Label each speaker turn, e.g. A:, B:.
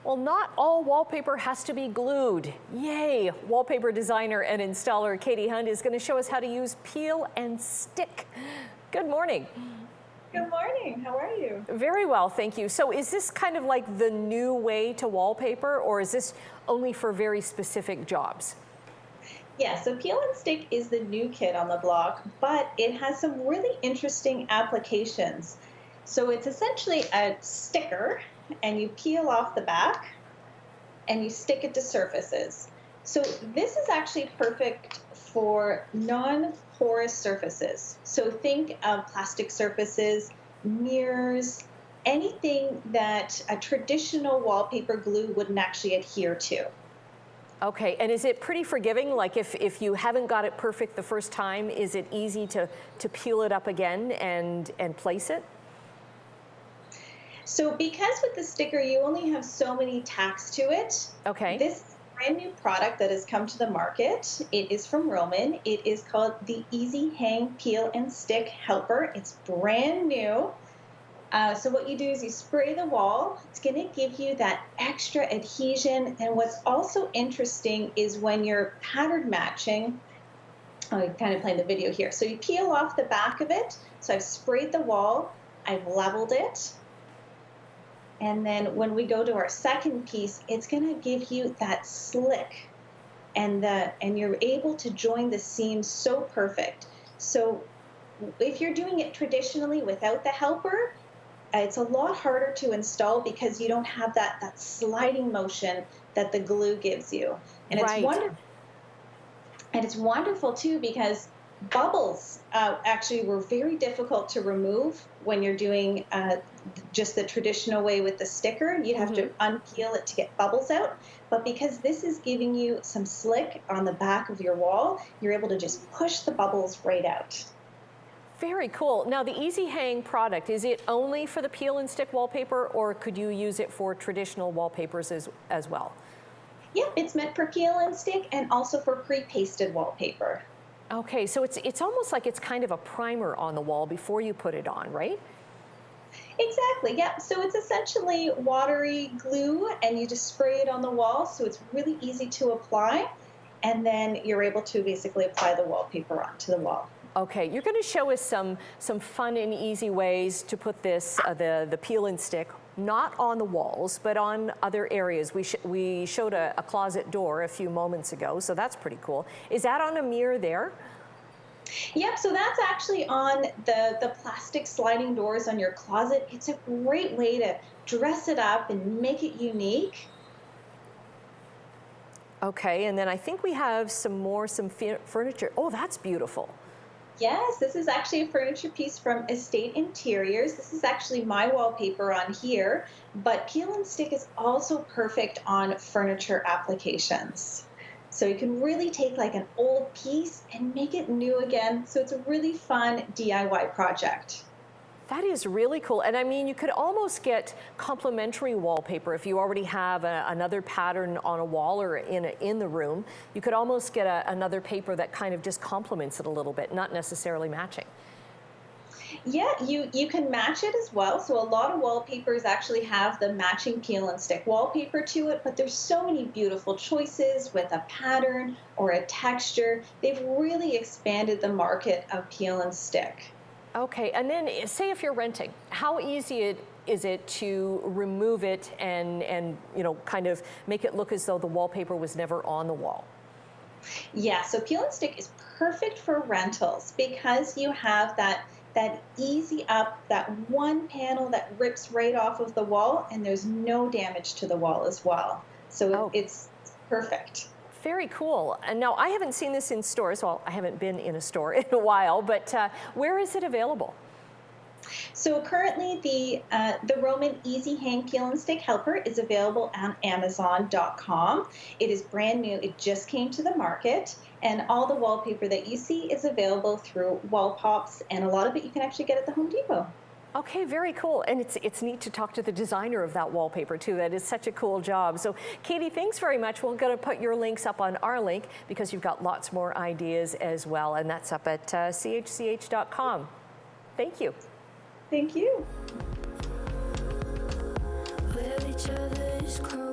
A: Well, not all wallpaper has to be glued. Yay! Wallpaper designer and installer Katie Hunt is going to show us how to use peel and stick. Good morning.
B: Good morning. How are you?
A: Very well, thank you. So is this kind of like the new way to wallpaper, or is this only for very specific jobs?
B: Yeah, so peel and stick is the new kid on the block, but it has some really interesting applications. So it's essentially a sticker, and you peel off the back and you stick it to surfaces. So this is actually perfect for non-porous surfaces. So think of plastic surfaces, mirrors, anything that a traditional wallpaper glue wouldn't actually adhere to.
A: Okay, and is it pretty forgiving? Like if you haven't got it perfect the first time, is it easy to peel it up again and place it?
B: So because with the sticker, you only have so many tacks to it.
A: Okay.
B: This brand new product that has come to the market, it is from Roman. It is called the Easy Hang Peel and Stick Helper. It's brand new. So what you do is you spray the wall. It's going to give you that extra adhesion. And what's also interesting is when you're pattern matching, I'm kind of playing the video here. So you peel off the back of it. So I've sprayed the wall. I've leveled it. And then when we go to our second piece, it's going to give you that slick, and you're able to join the seams so perfect. So if you're doing it traditionally without the helper, it's a lot harder to install because you don't have that sliding motion that the glue gives you. And
A: Right.
B: it's wonderful. And it's wonderful too because bubbles actually were very difficult to remove when you're doing just the traditional way with the sticker. You have to unpeel it to get bubbles out. But because this is giving you some slick on the back of your wall, you're able to just push the bubbles right out.
A: Very cool. Now the Easy Hang product, is it only for the peel and stick wallpaper, or could you use it for traditional wallpapers as well?
B: Yep, it's meant for peel and stick and also for pre-pasted wallpaper.
A: Okay, so it's almost like it's kind of a primer on the wall before you put it on, right?
B: Exactly, yeah. So it's essentially watery glue and you just spray it on the wall, so it's really easy to apply, and then you're able to basically apply the wallpaper onto the wall.
A: Okay, you're going to show us some fun and easy ways to put this, the peel and stick, not on the walls, but on other areas. We showed a closet door a few moments ago, so that's pretty cool. Is that on a mirror there?
B: Yep, so that's actually on the plastic sliding doors on your closet. It's a great way to dress it up and make it unique.
A: Okay, and then I think we have some furniture. Oh, that's beautiful.
B: Yes, this is actually a furniture piece from Estate Interiors. This is actually my wallpaper on here, but peel and stick is also perfect on furniture applications. So you can really take like an old piece and make it new again. So it's a really fun DIY project.
A: That is really cool. And I mean, you could almost get complementary wallpaper if you already have another pattern on a wall or in the room. You could almost get another paper that kind of just complements it a little bit, not necessarily matching.
B: Yeah, you can match it as well. So a lot of wallpapers actually have the matching peel and stick wallpaper to it, but there's so many beautiful choices with a pattern or a texture. They've really expanded the market of peel and stick.
A: Okay, and then say if you're renting, how easy is it to remove it and kind of make it look as though the wallpaper was never on the wall?
B: Yeah, so peel and stick is perfect for rentals because you have that easy up, that one panel that rips right off of the wall, and there's no damage to the wall as well. So it's perfect.
A: Very cool. And now I haven't seen this in stores. Well, I haven't been in a store in a while, but where is it available?
B: So currently the Roman Easy Hang Peel and Stick Helper is available on Amazon.com. It is brand new. It just came to the market, and all the wallpaper that you see is available through Wallpops, and a lot of it you can actually get at the Home Depot.
A: Okay, very cool. And it's neat to talk to the designer of that wallpaper too. That is such a cool job. So Katie, thanks very much. We're going to put your links up on our link because you've got lots more ideas as well. And that's up at chch.com. Thank you.
B: Thank you.
C: Where each other is close.